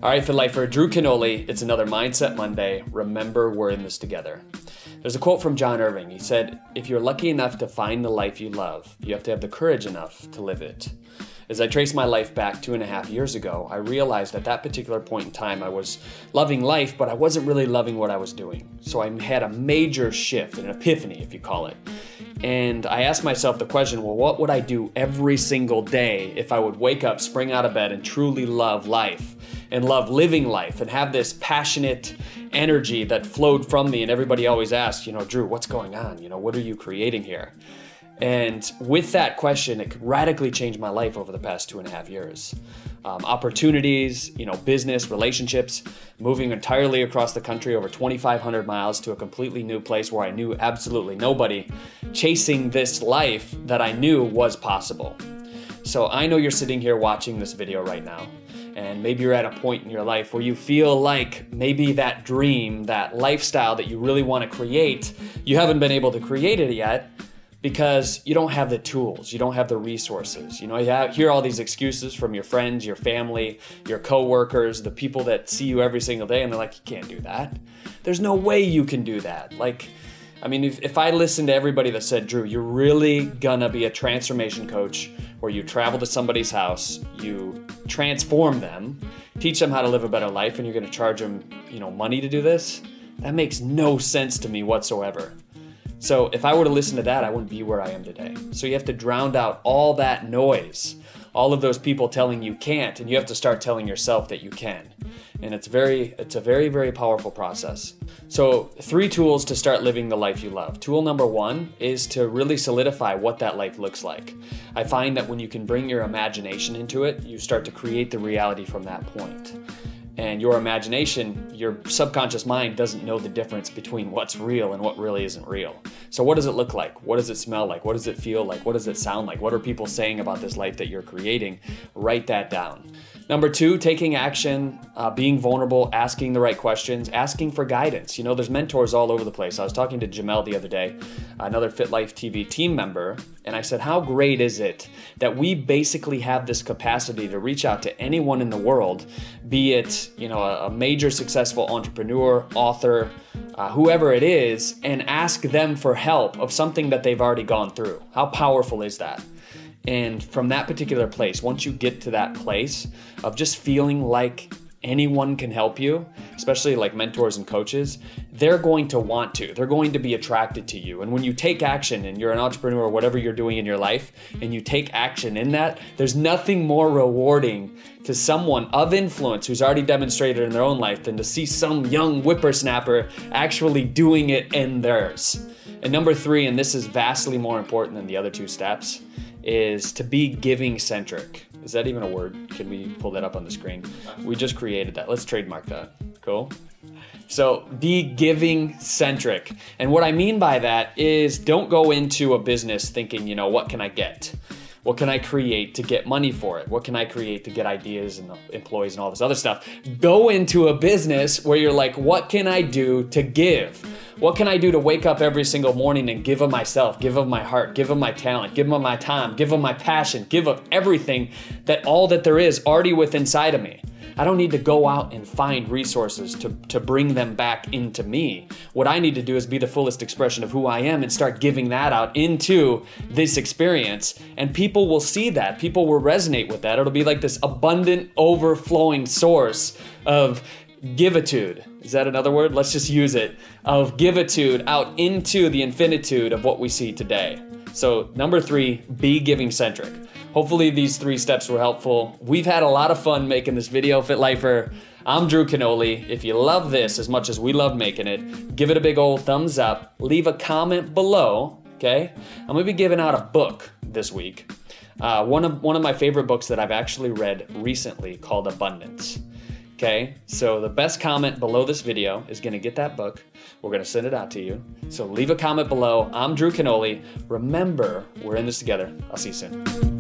All right, Fit Lifer, Drew Canoli. It's another Mindset Monday. Remember, we're in this together. There's a quote from John Irving. He said, if you're lucky enough to find the life you love, you have to have the courage enough to live it. As I trace my life back 2.5 years ago, I realized at that particular point in time, I was loving life, but I wasn't really loving what I was doing. So I had a major shift, an epiphany, if you call it. And I asked myself the question, well, what would I do every single day if I would wake up, spring out of bed, and truly love life and love living life and have this passionate energy that flowed from me? And everybody always asks, Drew, what's going on? What are you creating here? And with that question, it radically changed my life over the past 2.5 years. Opportunities, business, relationships, moving entirely across the country over 2,500 miles to a completely new place where I knew absolutely nobody, chasing this life that I knew was possible. So I know you're sitting here watching this video right now, and maybe you're at a point in your life where you feel like maybe that dream, that lifestyle that you really want to create, you haven't been able to create it yet, because you don't have the tools, you don't have the resources. You hear all these excuses from your friends, your family, your coworkers, the people that see you every single day, and they're like, you can't do that. There's no way you can do that. If I listened to everybody that said, Drew, you're really gonna be a transformation coach where you travel to somebody's house, you transform them, teach them how to live a better life, and you're gonna charge them, money to do this, that makes no sense to me whatsoever. So if I were to listen to that, I wouldn't be where I am today. So you have to drown out all that noise, all of those people telling you can't, and you have to start telling yourself that you can. And it's a very, very powerful process. So 3 tools to start living the life you love. Tool number 1 is to really solidify what that life looks like. I find that when you can bring your imagination into it, you start to create the reality from that point. And your imagination, your subconscious mind doesn't know the difference between what's real and what really isn't real. So what does it look like? What does it smell like? What does it feel like? What does it sound like? What are people saying about this life that you're creating? Write that down. Number 2, taking action, being vulnerable, asking the right questions, asking for guidance. There's mentors all over the place. I was talking to Jamel the other day, another Fit Life TV team member, and I said, how great is it that we basically have this capacity to reach out to anyone in the world, be it, a major successful entrepreneur, author, whoever it is, and ask them for help of something that they've already gone through. How powerful is that? And from that particular place, once you get to that place of just feeling like anyone can help you, especially like mentors and coaches, they're going to want to. They're going to be attracted to you. And when you take action and you're an entrepreneur or whatever you're doing in your life, and you take action in that, there's nothing more rewarding to someone of influence who's already demonstrated in their own life than to see some young whippersnapper actually doing it in theirs. And number 3, and this is vastly more important than the other 2 steps, is to be giving-centric. Is that even a word? Can we pull that up on the screen? We just created that. Let's trademark that. Cool. So be giving-centric. And what I mean by that is don't go into a business thinking, what can I get? What can I create to get money for it? What can I create to get ideas and employees and all this other stuff? Go into a business where you're like, what can I do to give? What can I do to wake up every single morning and give of myself, give of my heart, give of my talent, give of my time, give of my passion, give of everything, all that there is already within inside of me? I don't need to go out and find resources to bring them back into me. What I need to do is be the fullest expression of who I am and start giving that out into this experience. And people will see that. People will resonate with that. It'll be like this abundant, overflowing source of givitude. Is that another word? Let's just use it. Of givitude out into the infinitude of what we see today. So number 3, be giving-centric. Hopefully these 3 steps were helpful. We've had a lot of fun making this video, Fit Lifer. I'm Drew Canoli. If you love this as much as we love making it, give it a big old thumbs up. Leave a comment below, okay? I'm gonna be giving out a book this week. One of my favorite books that I've actually read recently called Abundance. Okay, so the best comment below this video is gonna get that book. We're gonna send it out to you. So leave a comment below. I'm Drew Canoli. Remember, we're in this together. I'll see you soon.